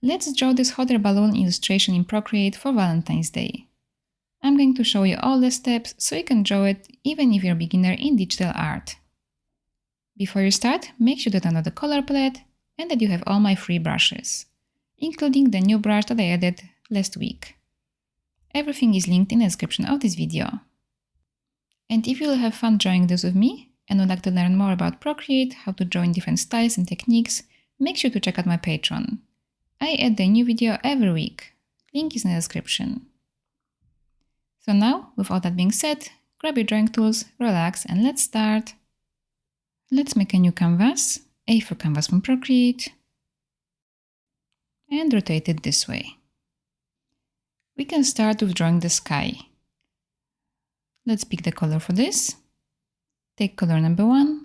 Let's draw this hot air balloon illustration in Procreate for Valentine's Day. I'm going to show you all the steps so you can draw it even if you're a beginner in digital art. Before you start, make sure to download the color palette and that you have all my free brushes, including the new brush that I added last week. Everything is linked in the description of this video. And if you will have fun drawing this with me and would like to learn more about Procreate, how to draw in different styles and techniques, make sure to check out my Patreon. I add a new video every week. Link is in the description. So now, with all that being said, grab your drawing tools, relax, and let's start. Let's make a new canvas, A4 canvas from Procreate, and rotate it this way. We can start with drawing the sky. Let's pick the color for this, take color number 1,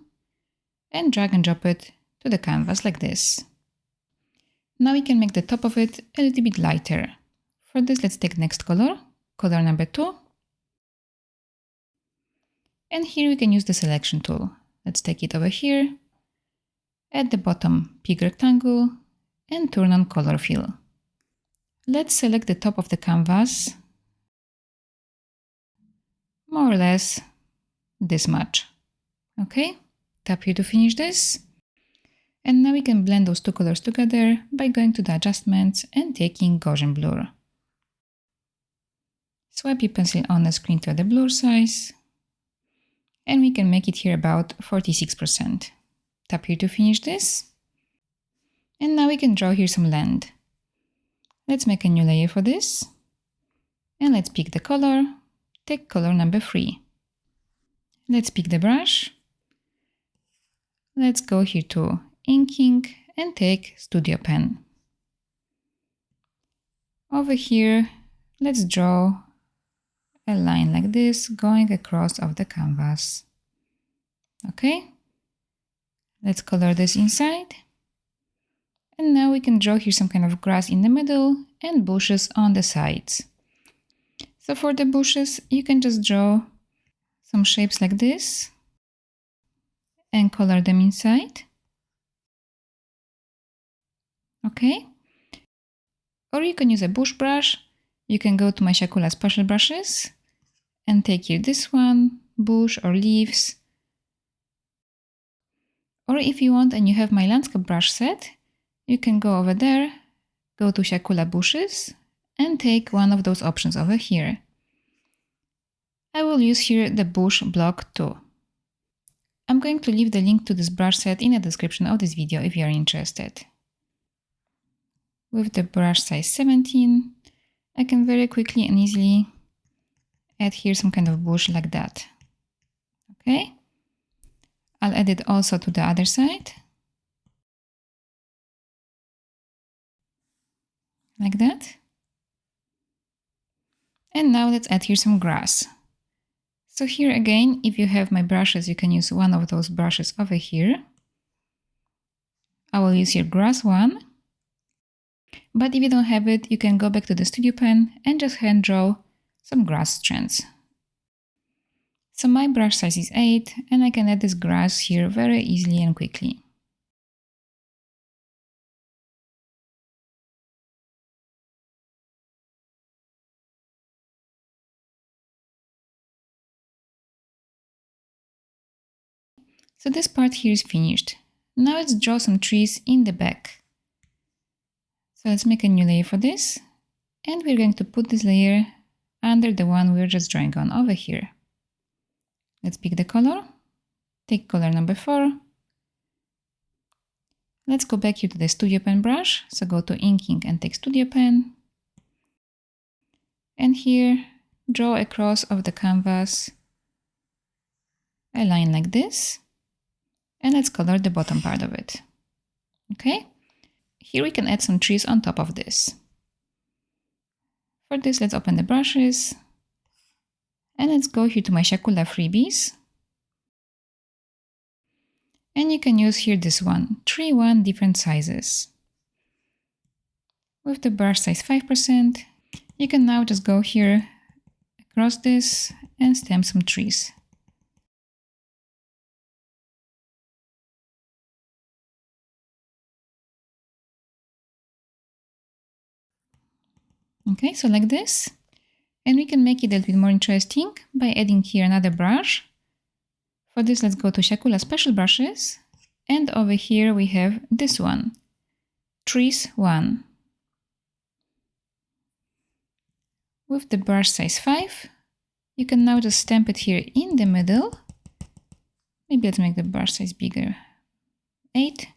and drag and drop it to the canvas like this. Now we can make the top of it a little bit lighter. For this, let's take next color, color number 2. And here we can use the selection tool. Let's take it over here, at the bottom, pick rectangle, and turn on color fill. Let's select the top of the canvas, more or less this much. Okay, tap here to finish this. And now we can blend those two colors together by going to the adjustments and taking Gaussian blur. Swipe your pencil on the screen to the blur size. And we can make it here about 46%. Tap here to finish this. And now we can draw here some land. Let's make a new layer for this. And let's pick the color. Take color number 3. Let's pick the brush. Let's go here to inking and take Studio Pen. Over here, let's draw a line like this going across of the canvas. Okay, let's color this inside. And now we can draw here some kind of grass in the middle and bushes on the sides. So for the bushes, you can just draw some shapes like this and color them inside. Okay, or you can use a bush brush. You can go to my siakulaart special brushes and take here this one, bush or leaves. Or if you want and you have my landscape brush set, you can go over there, go to siakulaart bushes and take one of those options over here. I will use here the bush block too. I'm going to leave the link to this brush set in the description of this video if you are interested. With the brush size 17, I can very quickly and easily add here some kind of bush like that. Okay, I'll add it also to the other side. Like that. And now let's add here some grass. So here again, if you have my brushes, you can use one of those brushes over here. I will use here grass 1. But if you don't have it, you can go back to the Studio Pen and just hand draw some grass strands. So my brush size is 8 and I can add this grass here very easily and quickly. So this part here is finished. Now let's draw some trees in the back. So let's make a new layer for this. And we're going to put this layer under the one we're just drawing on over here. Let's pick the color. Take color number 4. Let's go back here to the Studio Pen brush. So go to inking and take Studio Pen. And here, draw across of the canvas a line like this. And let's color the bottom part of it. Okay. Here we can add some trees on top of this. For this, let's open the brushes. And let's go here to my siakulaart Freebies. And you can use here this one, 3-1 different sizes. With the brush size 5%, you can now just go here across this and stamp some trees. Okay, so like this. And we can make it a little bit more interesting by adding here another brush. For this, let's go to Siakula Special Brushes. And over here we have this one, Trees 1. With the brush size 5, you can now just stamp it here in the middle. Maybe let's make the brush size bigger, 8.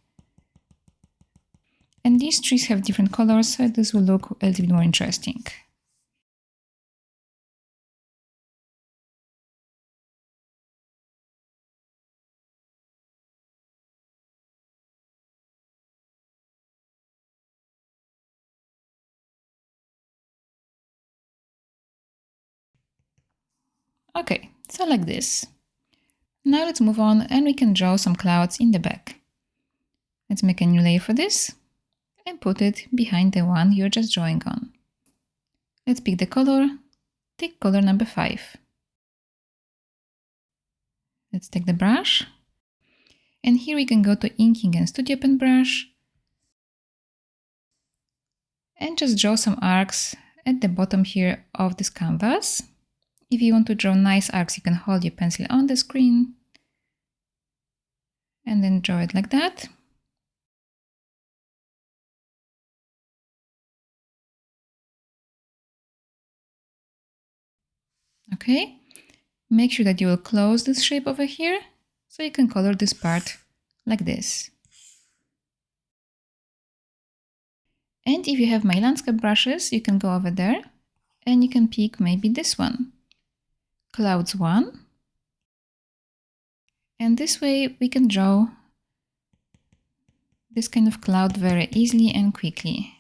And these trees have different colors, so this will look a little bit more interesting. Okay, so like this. Now let's move on and we can draw some clouds in the back. Let's make a new layer for this and put it behind the one you're just drawing on. Let's pick the color, take color number 5. Let's take the brush, and here we can go to inking and studio pen brush and just draw some arcs at the bottom here of this canvas. If you want to draw nice arcs, you can hold your pencil on the screen and then draw it like that. Okay, make sure that you will close this shape over here so you can color this part like this. And if you have my landscape brushes, you can go over there and you can pick maybe this one, Clouds 1. And this way we can draw this kind of cloud very easily and quickly.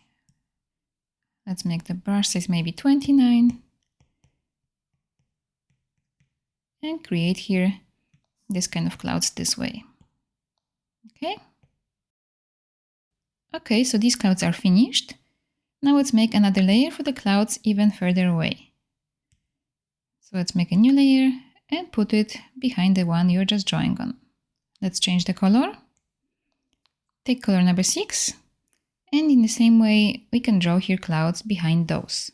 Let's make the brush size maybe 29 and create here this kind of clouds this way. Okay. Okay, so these clouds are finished. Now let's make another layer for the clouds even further away. So let's make a new layer and put it behind the one you're just drawing on. Let's change the color. Take color number 6. And in the same way, we can draw here clouds behind those.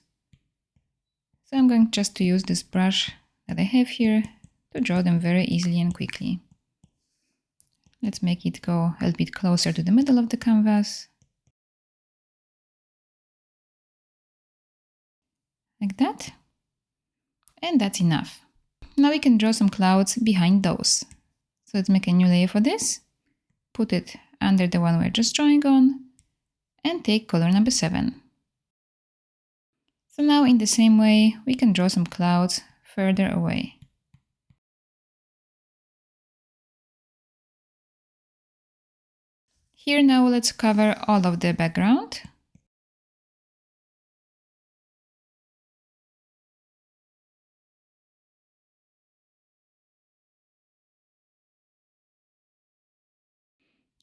So I'm going just to use this brush that I have here to draw them very easily and quickly. Let's make it go a little bit closer to the middle of the canvas. Like that. And that's enough. Now we can draw some clouds behind those. So let's make a new layer for this. Put it under the one we're just drawing on. And take color number 7. So now in the same way, we can draw some clouds further away. Here now let's cover all of the background.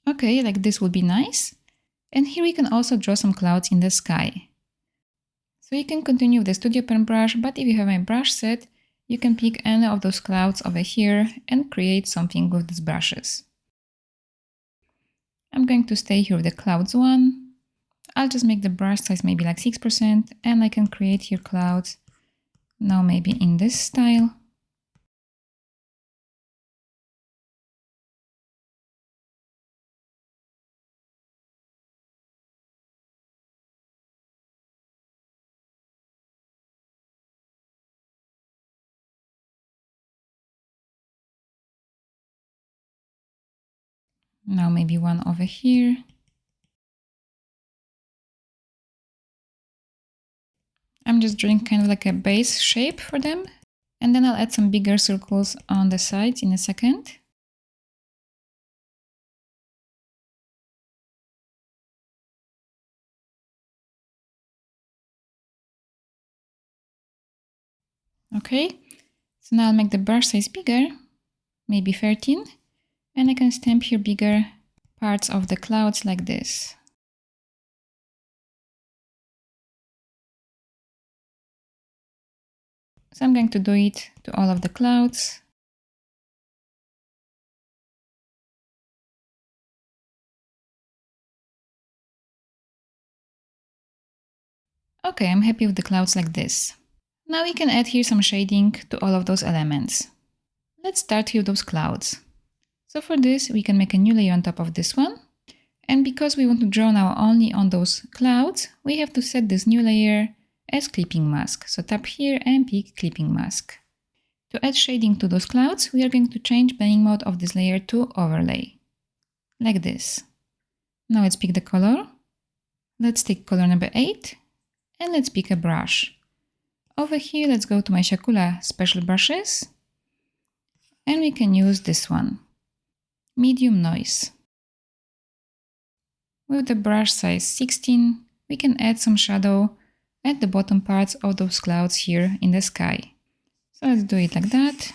Okay, like this would be nice. And here we can also draw some clouds in the sky. So you can continue with the studio pen brush, but if you have a brush set, you can pick any of those clouds over here and create something with these brushes. I'm going to stay here with the clouds 1. I'll just make the brush size maybe like 6% and I can create here clouds now maybe in this style. Now maybe one over here. I'm just drawing kind of like a base shape for them. And then I'll add some bigger circles on the sides in a second. Okay, so now I'll make the brush size bigger, maybe 13. And I can stamp here bigger parts of the clouds like this. So I'm going to do it to all of the clouds. Okay, I'm happy with the clouds like this. Now we can add here some shading to all of those elements. Let's start here with those clouds. So for this, we can make a new layer on top of this one. And because we want to draw now only on those clouds, we have to set this new layer as clipping mask. So tap here and pick clipping mask. To add shading to those clouds, we are going to change blending mode of this layer to overlay. Like this. Now let's pick the color. Let's take color number 8 and let's pick a brush. Over here, let's go to my Siakulaart special brushes and we can use this one, medium noise. With the brush size 16, we can add some shadow at the bottom parts of those clouds here in the sky. So let's do it like that.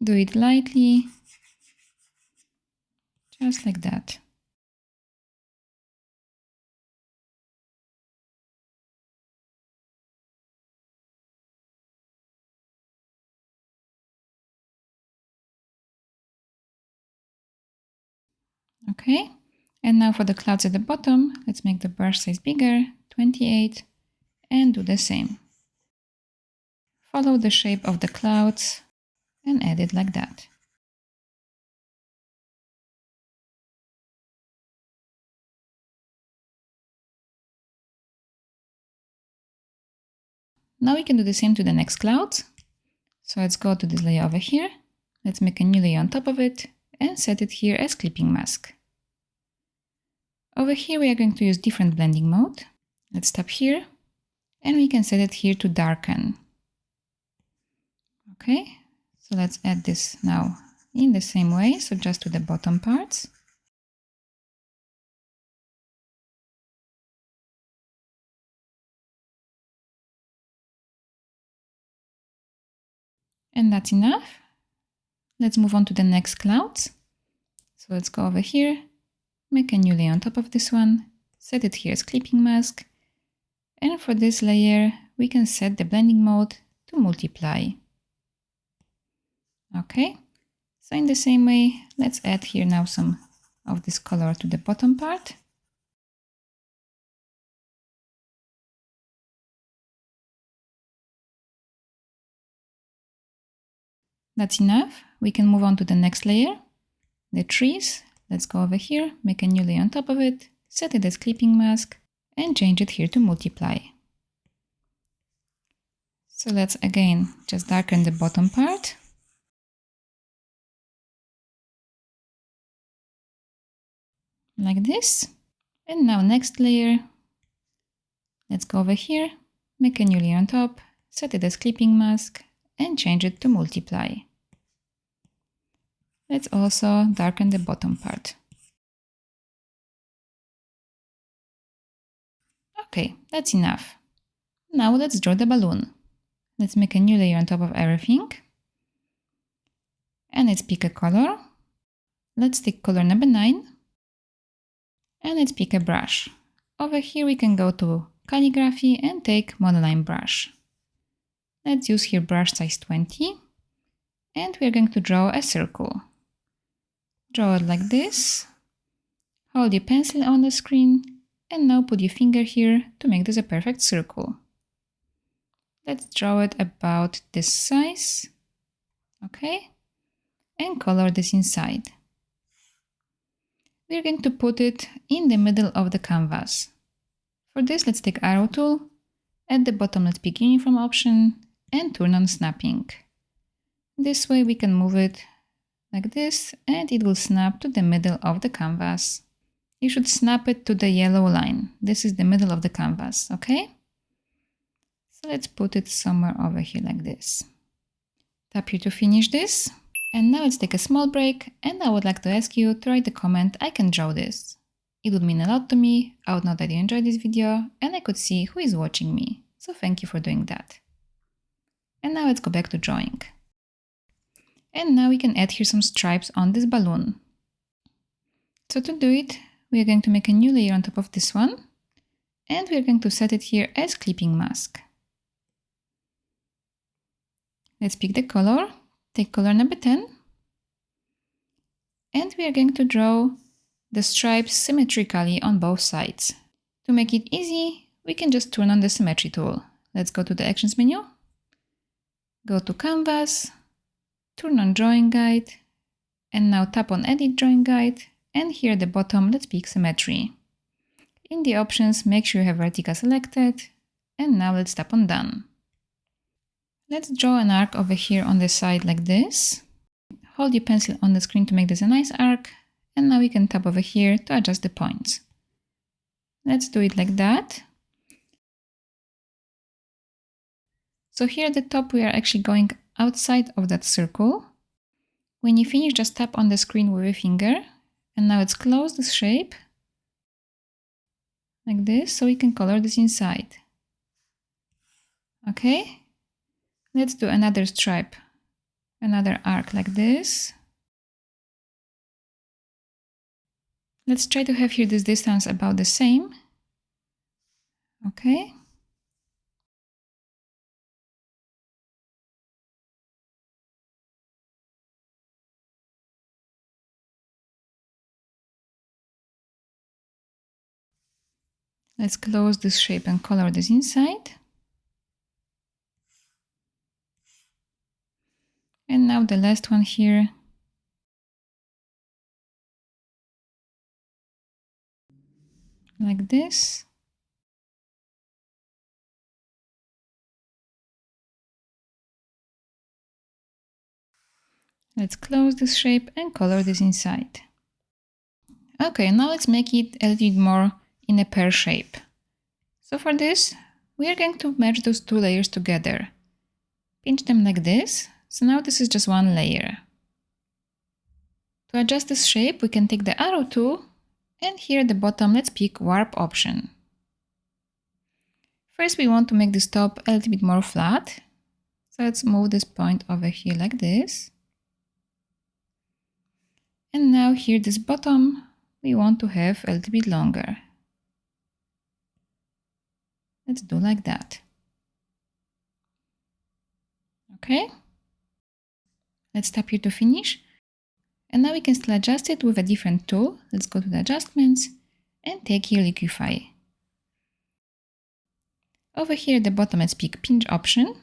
Do it lightly, just like that. Okay, and now for the clouds at the bottom, let's make the brush size bigger, 28, and do the same. Follow the shape of the clouds and add it like that. Now we can do the same to the next cloud. So let's go to this layer over here. Let's make a new layer on top of it and set it here as clipping mask. Over here we are going to use different blending mode. Let's tap here and we can set it here to darken. Okay, so let's add this now in the same way, so just to the bottom parts. And that's enough. Let's move on to the next clouds. So let's go over here, make a new layer on top of this one, set it here as clipping mask. And for this layer, we can set the blending mode to multiply. Okay, so in the same way, let's add here now some of this color to the bottom part. That's enough. We can move on to the next layer, the trees. Let's go over here, make a new layer on top of it, set it as clipping mask, and change it here to multiply. So let's again just darken the bottom part. Like this. And now next layer. Let's go over here, make a new layer on top, set it as clipping mask, and change it to multiply. Let's also darken the bottom part. Okay, that's enough. Now let's draw the balloon. Let's make a new layer on top of everything. And let's pick a color. Let's take color number 9. And let's pick a brush. Over here we can go to calligraphy and take monoline brush. Let's use here brush size 20. And we're going to draw a circle. Draw it like this. Hold your pencil on the screen. And now put your finger here to make this a perfect circle. Let's draw it about this size. Okay. And color this inside. We're going to put it in the middle of the canvas. For this, let's take arrow tool. At the bottom, let's pick uniform option and turn on snapping. This way we can move it like this and it will snap to the middle of the canvas. You should snap it to the yellow line. This is the middle of the canvas, okay? So let's put it somewhere over here like this. Tap here to finish this. And now let's take a small break and I would like to ask you to write a comment, I can draw this. It would mean a lot to me, I would know that you enjoyed this video and I could see who is watching me. So thank you for doing that. And now let's go back to drawing. And now we can add here some stripes on this balloon. So to do it, we are going to make a new layer on top of this one. And we are going to set it here as clipping mask. Let's pick the color. Take color number 10. And we are going to draw the stripes symmetrically on both sides. To make it easy, we can just turn on the symmetry tool. Let's go to the Actions menu, go to Canvas, turn on Drawing Guide, and now tap on Edit Drawing Guide, and here at the bottom, let's pick Symmetry. In the options, make sure you have Vertica selected, and now let's tap on Done. Let's draw an arc over here on the side like this. Hold your pencil on the screen to make this a nice arc, and now we can tap over here to adjust the points. Let's do it like that. So here at the top, we are actually going outside of that circle. When you finish, just tap on the screen with your finger, and now let's close this shape like this, so we can color this inside. Okay, let's do another stripe, another arc like this. Let's try to have here this distance about the same. Okay. Let's close this shape and color this inside. And now the last one here. Like this. Let's close this shape and color this inside. Okay, now let's make it a little bit more in a pear shape. So for this, we are going to merge those two layers together. Pinch them like this. So now this is just one layer. To adjust this shape, we can take the arrow tool, and here at the bottom, let's pick Warp option. First, we want to make this top a little bit more flat. So let's move this point over here like this. And now here, this bottom, we want to have a little bit longer. Let's do like that. Okay. Let's tap here to finish. And now we can still adjust it with a different tool. Let's go to the adjustments and take here Liquify. Over here at the bottom, let's pick Pinch option.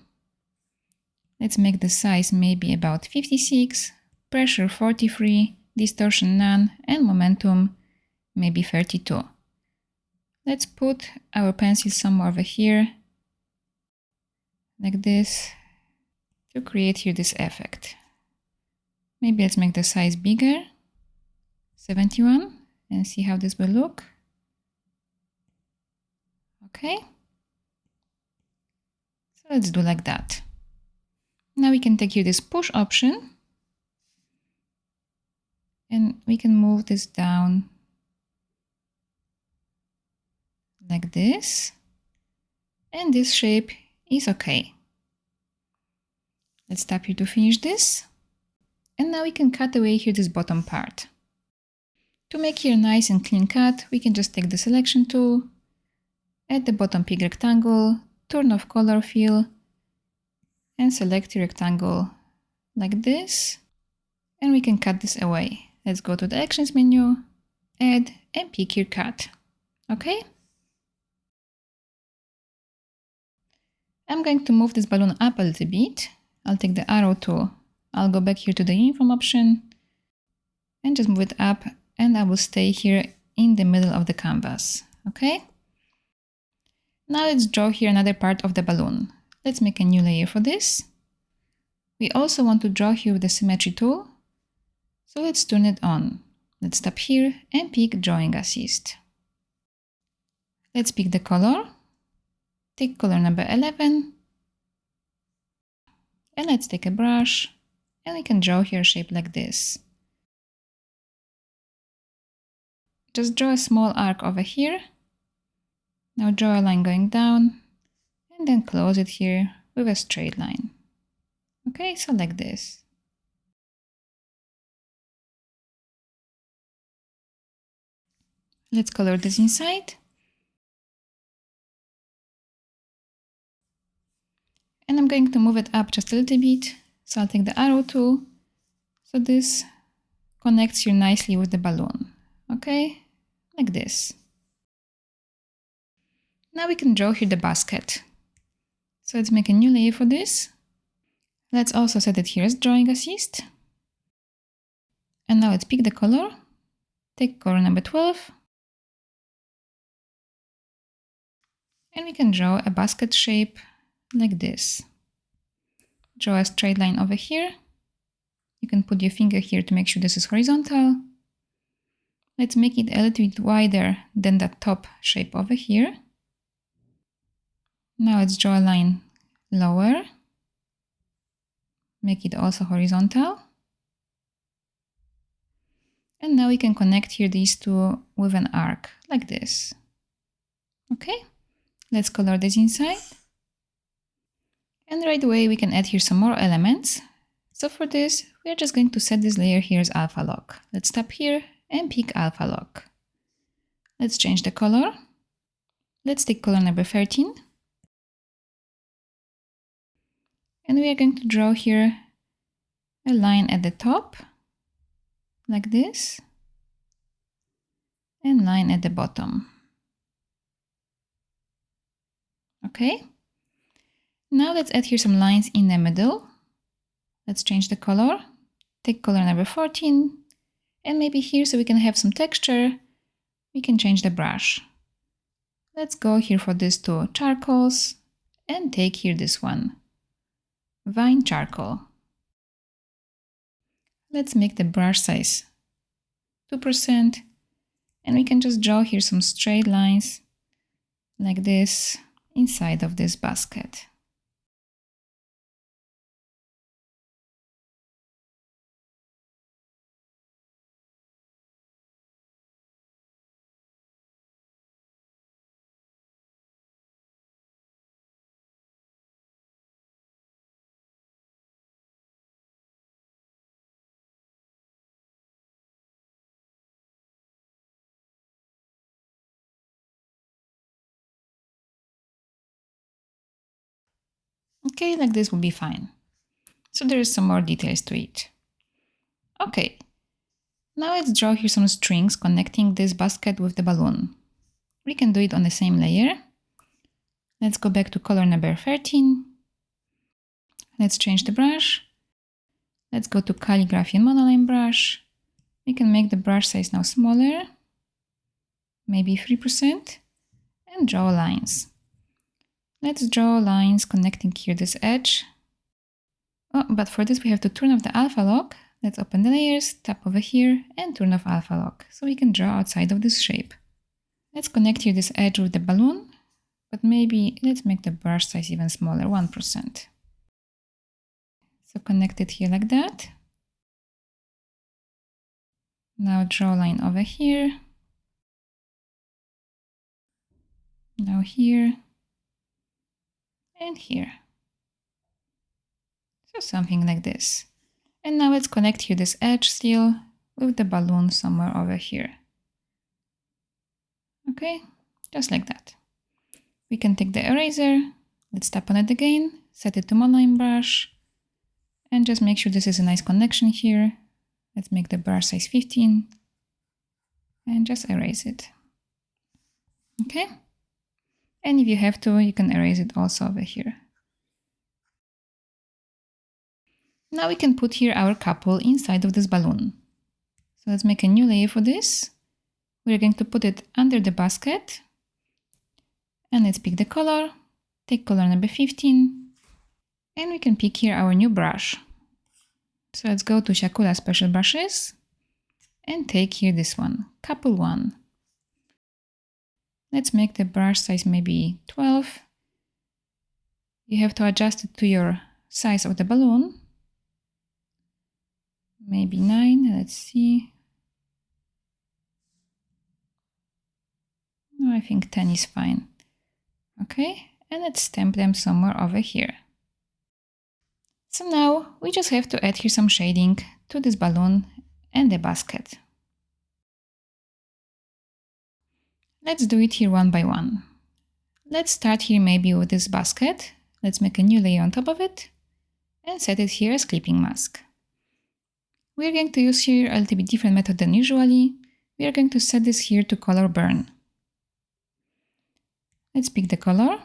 Let's make the size maybe about 56, pressure 43, distortion none, and momentum maybe 32. Let's put our pencil somewhere over here, like this, to create here this effect. Maybe let's make the size bigger, 71, and see how this will look. Okay. So let's do like that. Now we can take here this push option, and we can move this down like this, and this shape is okay. Let's tap here to finish this, and now we can cut away here this bottom part. To make here a nice and clean cut, we can just take the selection tool, at the bottom pick rectangle, turn off color fill, and select the rectangle like this, and we can cut this away. Let's go to the Actions menu, Add, and pick here Cut. Okay? I'm going to move this balloon up a little bit. I'll take the arrow tool. I'll go back here to the Uniform option and just move it up, and I will stay here in the middle of the canvas. Okay? Now let's draw here another part of the balloon. Let's make a new layer for this. We also want to draw here with the Symmetry tool. So let's turn it on. Let's tap here and pick Drawing Assist. Let's pick the color. Take color number 11. And let's take a brush, and we can draw here a shape like this. Just draw a small arc over here. Now draw a line going down, and then close it here with a straight line. Okay, so like this. Let's color this inside. And I'm going to move it up just a little bit. So I'll take the arrow tool. So this connects here nicely with the balloon. Okay, like this. Now we can draw here the basket. So let's make a new layer for this. Let's also set it here as drawing assist. And now let's pick the color. Take color number 12. And we can draw a basket shape like this. Draw a straight line over here. You can put your finger here to make sure this is horizontal. Let's make it a little bit wider than that top shape over here. Now let's draw a line lower. Make it also horizontal. And now we can connect here these two with an arc, like this. Okay, let's color this inside. And right away we can add here some more elements. So for this, we are just going to set this layer here as alpha lock. Let's tap here and pick alpha lock. Let's change the color. Let's take color number 13. And we are going to draw here a line at the top, like this, and line at the bottom. Okay. Now let's add here some lines in the middle. Let's change the color. Take color number 14. And maybe here, so we can have some texture, we can change the brush. Let's go here for these two charcoals and take here this one, vine charcoal. Let's make the brush size 2%. And we can just draw here some straight lines like this inside of this basket. Okay, like this will be fine. So there is some more details to it. Okay, now let's draw here some strings connecting this basket with the balloon. We can do it on the same layer. Let's go back to color number 13. Let's change the brush. Let's go to calligraphy and monoline brush. We can make the brush size now smaller, maybe 3%, and draw lines. Let's draw lines connecting here this edge. Oh, but for this we have to turn off the alpha lock. Let's open the layers, tap over here, and turn off alpha lock, so we can draw outside of this shape. Let's connect here this edge with the balloon, but maybe let's make the brush size even smaller, 1%. So connect it here like that. Now draw a line over here. Now here. And here. So something like this. And now let's connect here this edge still with the balloon somewhere over here. Okay, just like that. We can take the eraser, let's tap on it again, set it to monoline brush, and just make sure this is a nice connection here. Let's make the brush size 15 and just erase it. Okay, and if you have to, you can erase it also over here. Now we can put here our couple inside of this balloon. So let's make a new layer for this. We're going to put it under the basket. And let's pick the color. Take color number 15. And we can pick here our new brush. So let's go to Siakulaart Special Brushes. And take here this one, couple 1. Let's make the brush size maybe 12. You have to adjust it to your size of the balloon. Maybe 9, let's see. No, I think 10 is fine. Okay, and let's stamp them somewhere over here. So now we just have to add here some shading to this balloon and the basket. Let's do it here one by one. Let's start here maybe with this basket. Let's make a new layer on top of it and set it here as clipping mask. We're going to use here a little bit different method than usually. we are going to set this here to color burn. Let's pick the color,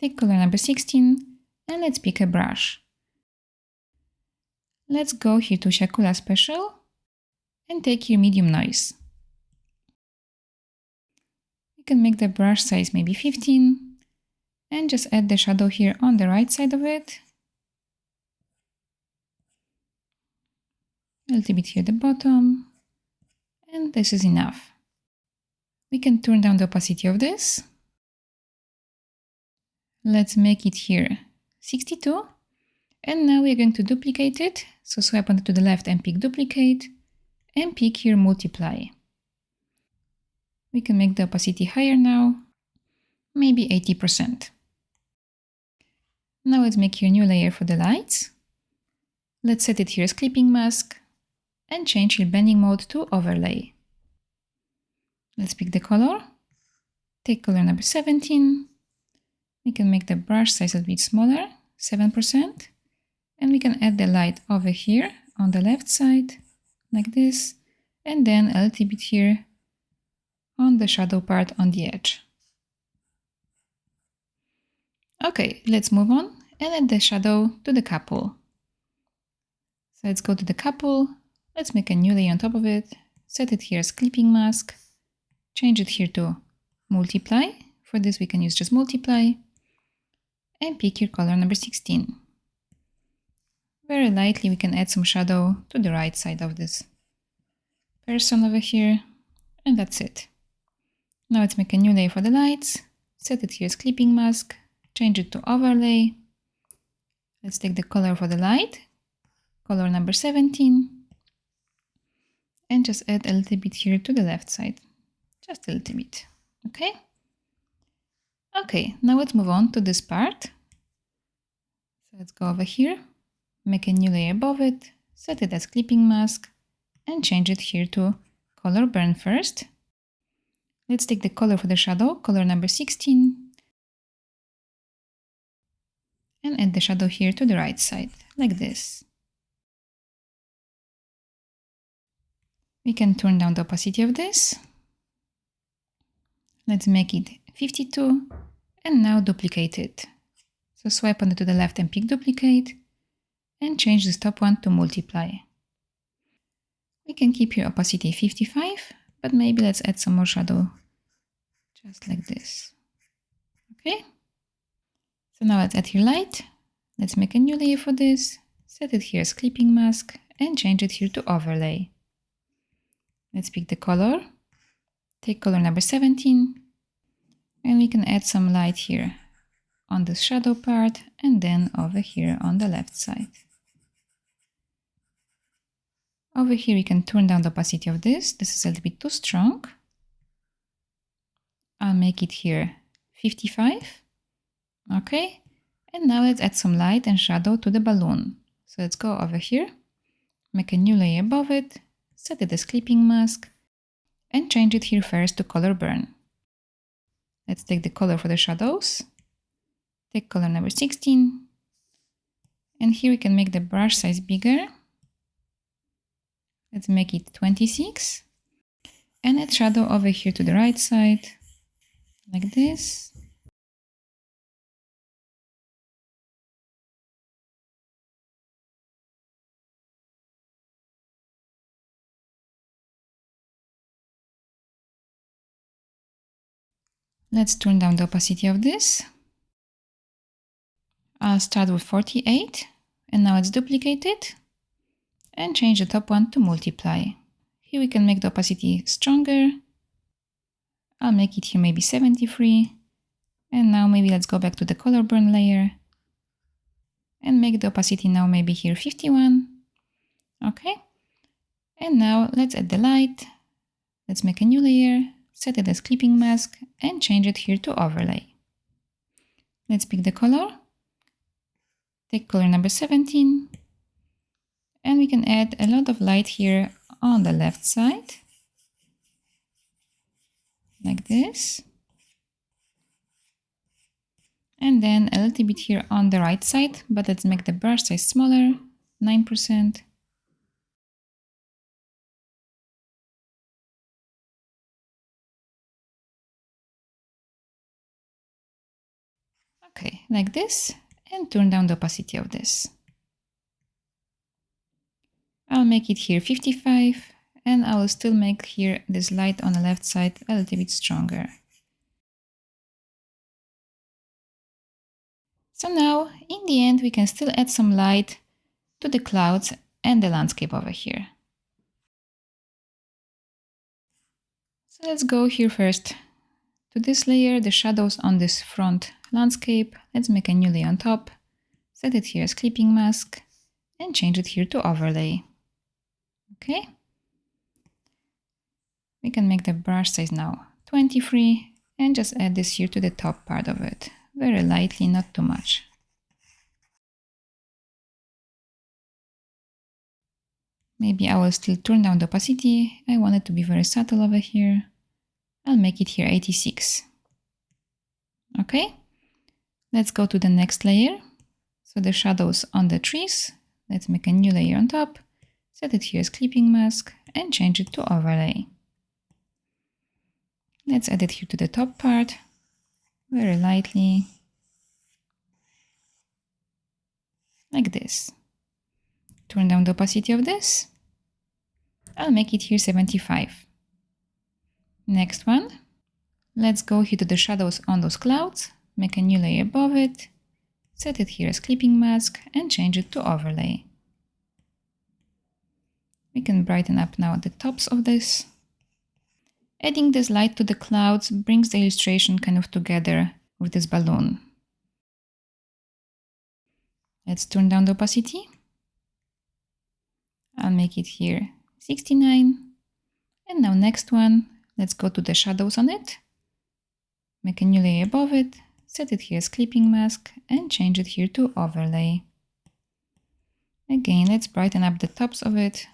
take color number 16, and let's pick a brush. Let's go here to siakulaart special and take here medium noise. You can make the brush size maybe 15 and just add the shadow here on the right side of it. A little bit here at the bottom, and this is enough. We can turn down the opacity of this. Let's make it here 62, and now we're going to duplicate it. So swipe on it to the left and pick duplicate, and pick here multiply. We can make the opacity higher now, maybe 80%. Now let's make here a new layer for the lights. Let's set it here as clipping mask and change your blending mode to overlay. Let's pick the color, take color number 17. We can make the brush size a bit smaller, 7%, and we can add the light over here on the left side, like this, and then a little bit here on the shadow part on the edge. Okay, let's move on and add the shadow to the couple. So let's go to the couple, let's make a new layer on top of it, set it here as clipping mask, change it here to multiply. For this we can use just multiply, and pick your color number 16. Very lightly we can add some shadow to the right side of this person over here, and that's it. Now let's make a new layer for the lights, set it here as clipping mask, change it to overlay. Let's take the color for the light, color number 17, and just add a little bit here to the left side, just a little bit, okay? Okay, now let's move on to this part. So let's go over here, make a new layer above it, set it as clipping mask, and change it here to color burn first. Let's take the color for the shadow, color number 16, and add the shadow here to the right side, like this. We can turn down the opacity of this. Let's make it 52, and now duplicate it. So swipe on it to the left and pick duplicate, and change this top one to multiply. We can keep your opacity 55, but maybe let's add some more shadow, just like this. Okay? So now let's add here light. Let's make a new layer for this, set it here as clipping mask, and change it here to overlay. Let's pick the color, take color number 17, and we can add some light here on the shadow part and then over here on the left side. Over here we can turn down the opacity of this. This is a little bit too strong. I'll make it here 55. Okay, and now let's add some light and shadow to the balloon. So let's go over here, make a new layer above it, set it as clipping mask, and change it here first to color burn. Let's take the color for the shadows, take color number 16, and here we can make the brush size bigger. Let's make it 26, and add shadow over here to the right side, like this. Let's turn down the opacity of this. I'll start with 48, and now let's duplicate it and change the top one to multiply. Here we can make the opacity stronger. I'll make it here maybe 73, and now maybe let's go back to the color burn layer and make the opacity now maybe here 51. Okay, and now let's add the light. Let's make a new layer, set it as clipping mask, and change it here to overlay. Let's pick the color, take color number 17, and we can add a lot of light here on the left side, like this, and then a little bit here on the right side, but let's make the brush size smaller, 9%. Okay, like this, and turn down the opacity of this. I'll make it here 55, and I will still make here this light on the left side a little bit stronger. So now, in the end, we can still add some light to the clouds and the landscape over here. So let's go here first to this layer, the shadows on this front landscape. Let's make a new layer on top, set it here as clipping mask, and change it here to overlay. Okay. We can make the brush size now 23 and just add this here to the top part of it. Very lightly, not too much. Maybe I will still turn down the opacity. I want it to be very subtle over here. I'll make it here 86. Okay. Let's go to the next layer. So the shadows on the trees. Let's make a new layer on top. Set it here as clipping mask and change it to overlay. Let's add it here to the top part, very lightly, like this. Turn down the opacity of this. I'll make it here 75. Next one. Let's go here to the shadows on those clouds, make a new layer above it, set it here as clipping mask and change it to overlay. We can brighten up now the tops of this. Adding this light to the clouds brings the illustration kind of together with this balloon. Let's turn down the opacity. I'll make it here 69. And now next one, let's go to the shadows on it. Make a new layer above it, set it here as clipping mask and change it here to overlay. Again, let's brighten up the tops of it.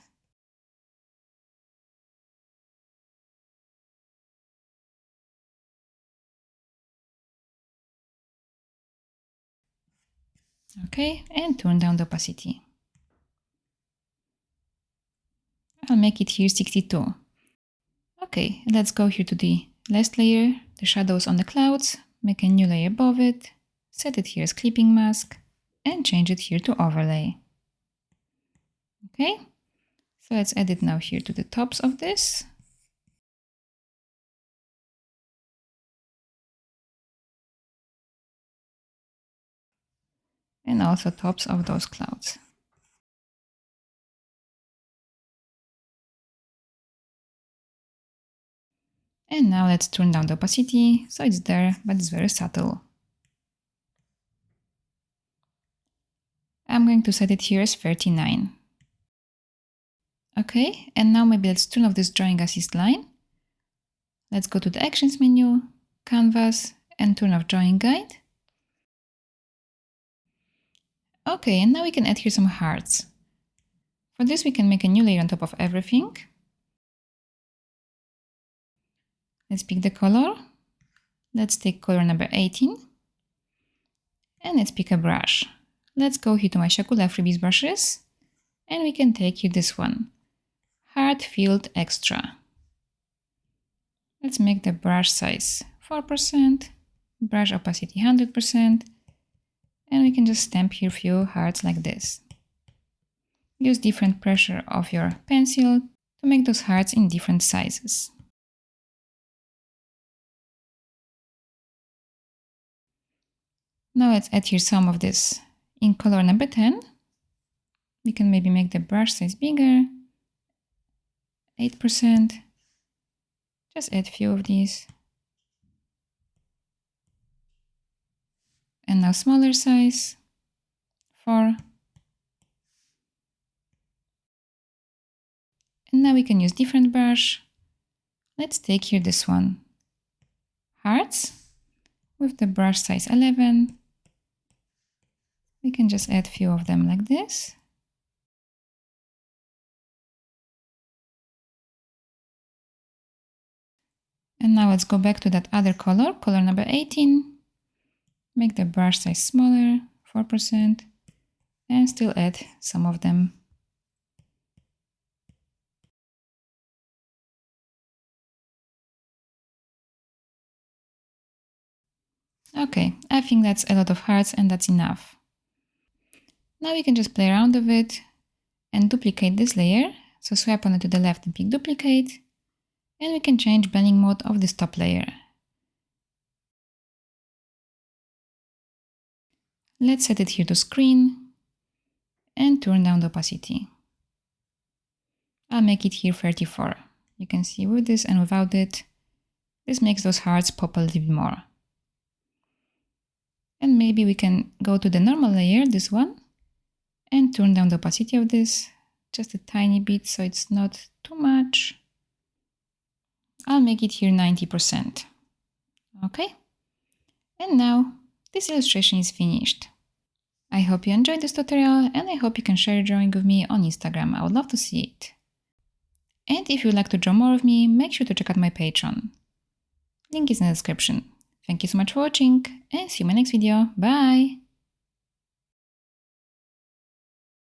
Okay, and turn down the opacity. I'll make it here 62. Okay, let's go here to the last layer, the shadows on the clouds, make a new layer above it, set it here as clipping mask, and change it here to overlay. Okay, so let's add it now here to the tops of this. And also tops of those clouds. And now let's turn down the opacity, so it's there, but it's very subtle. I'm going to set it here as 39. Okay, and now maybe let's turn off this drawing assist line. Let's go to the Actions menu, Canvas, and turn off Drawing Guide. Okay, and now we can add here some hearts. For this we can make a new layer on top of everything. Let's pick the color. Let's take color number 18. And let's pick a brush. Let's go here to my siakulaart Freebies brushes. And we can take here this one. Heart Filled Extra. Let's make the brush size 4%, brush opacity 100%, and we can just stamp here a few hearts like this. Use different pressure of your pencil to make those hearts in different sizes. Now let's add here some of this in color number 10. We can maybe make the brush size bigger, 8%. Just add a few of these. And now smaller size, 4. And now we can use different brush. Let's take here this one. Hearts with the brush size 11. We can just add a few of them like this. And now let's go back to that other color, color number 18. Make the brush size smaller, 4%, and still add some of them. Okay, I think that's a lot of hearts and that's enough. Now we can just play around with it and duplicate this layer. So swipe on it to the left and pick duplicate. And we can change blending mode of this top layer. Let's set it here to screen and turn down the opacity. I'll make it here 34. You can see with this and without it, this makes those hearts pop a little bit more. And maybe we can go to the normal layer, this one, and turn down the opacity of this just a tiny bit so it's not too much. I'll make it here 90%. Okay? And now this illustration is finished. I hope you enjoyed this tutorial and I hope you can share your drawing with me on Instagram. I would love to see it. And if you'd like to draw more of me, make sure to check out my Patreon. Link is in the description. Thank you so much for watching and see you in my next video. Bye!